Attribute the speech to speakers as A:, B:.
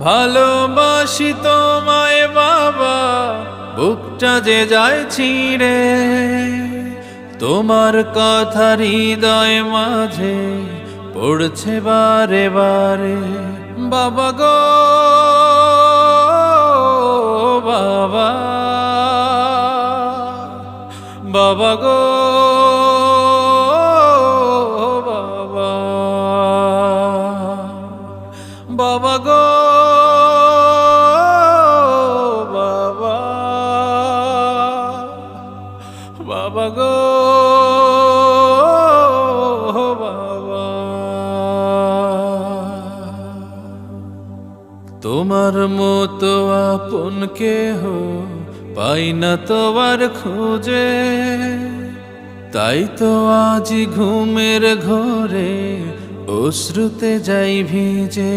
A: ভালোবাসি তোমায় বাবা, বুকটা যে যায় ছিঁড়ে, তোমার কথা হৃদয় মাঝে পড়ছে বারে বারে। বাবা গো বাবা, বাবা গো বাবা, বাবা গো বাবা, বাবা গো বাবা। তোমার মতো আপন কেহ পাই না তোমার খোঁজে, তাই তো আজ ঘুমের ঘরে অশ্রুতে যাই ভিজে।